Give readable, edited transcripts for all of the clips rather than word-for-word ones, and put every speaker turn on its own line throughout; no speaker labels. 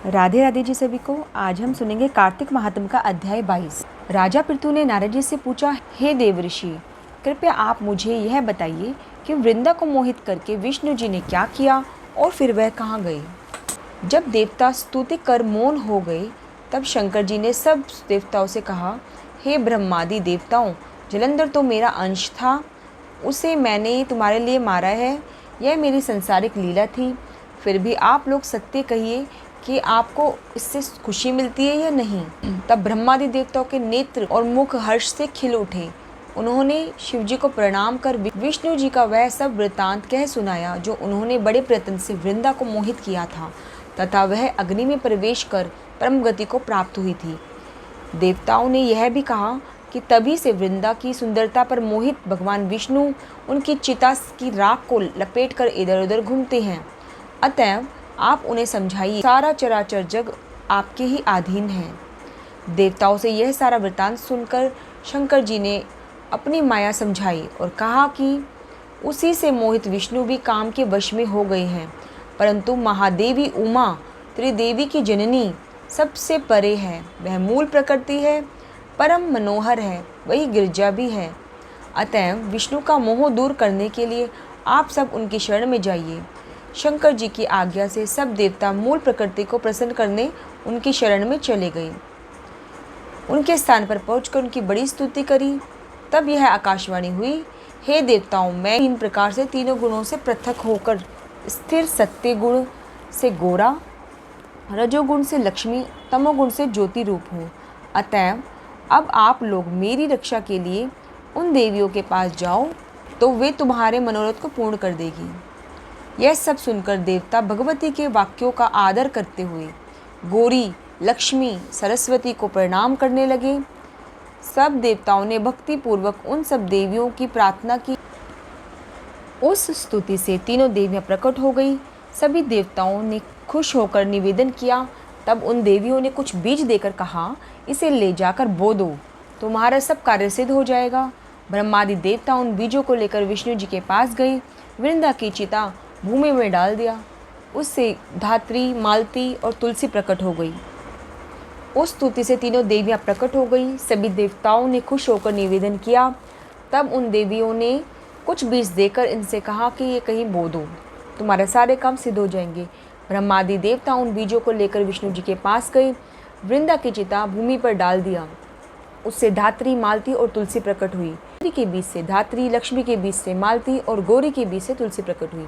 राधे राधे जी सभी को। आज हम सुनेंगे कार्तिक महात्म का अध्याय 22। राजा पृथु ने नारद जी से पूछा, हे देवऋषि, कृपया आप मुझे यह बताइए कि वृंदा को मोहित करके विष्णु जी ने क्या किया और फिर वह कहाँ गए। जब देवता स्तुति कर मौन हो गए तब शंकर जी ने सब देवताओं से कहा, हे ब्रह्मादि देवताओं, जलंधर तो मेरा अंश था, उसे मैंने तुम्हारे लिए मारा है। यह मेरी संसारिक लीला थी। फिर भी आप लोग सत्य कहिए कि आपको इससे खुशी मिलती है या नहीं। तब ब्रह्मादि देवताओं के नेत्र और मुख हर्ष से खिल उठे। उन्होंने शिव जी को प्रणाम कर विष्णु जी का वह सब वृतांत कह सुनाया जो उन्होंने बड़े प्रयत्न से वृंदा को मोहित किया था तथा वह अग्नि में प्रवेश कर परम गति को प्राप्त हुई थी। देवताओं ने यह भी कहा कि तभी से वृंदा की सुंदरता पर मोहित भगवान विष्णु उनकी चिता की राख को लपेट कर इधर उधर घूमते हैं। अतएव आप उन्हें समझाइए, सारा चराचर जग आपके ही अधीन है। देवताओं से यह सारा वृतांत सुनकर शंकर जी ने अपनी माया समझाई और कहा कि उसी से मोहित विष्णु भी काम के वश में हो गए हैं, परंतु महादेवी उमा त्रिदेवी की जननी सबसे परे है। वह मूल प्रकृति है, परम मनोहर है, वही गिरजा भी है। अतएव विष्णु का मोह दूर करने के लिए आप सब उनकी शरण में जाइए। शंकर जी की आज्ञा से सब देवता मूल प्रकृति को प्रसन्न करने उनकी शरण में चले गए। उनके स्थान पर पहुंचकर उनकी बड़ी स्तुति करी। तब यह आकाशवाणी हुई, हे देवताओं, मैं तीन प्रकार से तीनों गुणों से पृथक होकर स्थिर सत्य गुण से गोरा, रजोगुण से लक्ष्मी, तमोगुण से ज्योति रूप हूँ। अतएव अब आप लोग मेरी रक्षा के लिए उन देवियों के पास जाओ तो वे तुम्हारे मनोरथ को पूर्ण कर देगी। यह सब सुनकर देवता भगवती के वाक्यों का आदर करते हुए गौरी, लक्ष्मी, सरस्वती को प्रणाम करने लगे। सब देवताओं ने भक्ति पूर्वक उन सब देवियों की प्रार्थना की। उस स्तुति से तीनों देवियां प्रकट हो गई। सभी देवताओं ने खुश होकर निवेदन किया। तब उन देवियों ने कुछ बीज देकर कहा, इसे ले जाकर बो दो, तुम्हारा सब कार्य सिद्ध हो जाएगा। ब्रह्मादि देवता उन बीजों को लेकर विष्णु जी के पास गए। वृंदा की चिता भूमि में डाल दिया। उससे धात्री, मालती और तुलसी प्रकट हो गई। उस स्तुति से तीनों देवियां प्रकट हो गई। सभी देवताओं ने खुश होकर निवेदन किया। तब उन देवियों ने कुछ बीज देकर इनसे कहा कि ये कहीं बो दो, तुम्हारे सारे काम सिद्ध हो जाएंगे। ब्रह्मादि देवता उन बीजों को लेकर विष्णु जी के पास गए। वृंदा की चिता भूमि पर डाल दिया। उससे धात्री, मालती और तुलसी प्रकट हुई। के बीज से धात्री, लक्ष्मी के बीज से मालती और गौरी के बीज से तुलसी प्रकट हुई।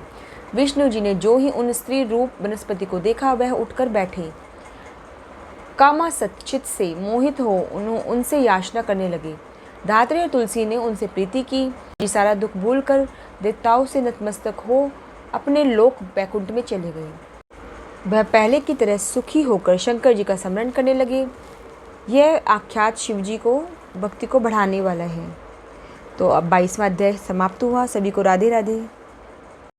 विष्णु जी ने जो ही उन स्त्री रूप वनस्पति को देखा वह उठकर बैठे। कामासक्त चित्त से मोहित हो उनसे याचना करने लगे। धात्री और तुलसी ने उनसे प्रीति की। सारा दुख भूलकर देवताओं से नतमस्तक हो अपने लोक वैकुंठ में चले गए। वह पहले की तरह सुखी होकर शंकर जी का स्मरण करने लगे। यह आख्यात शिव जी को भक्ति को बढ़ाने वाला है। तो अब 22वां अध्याय समाप्त हुआ। सभी को राधे राधे।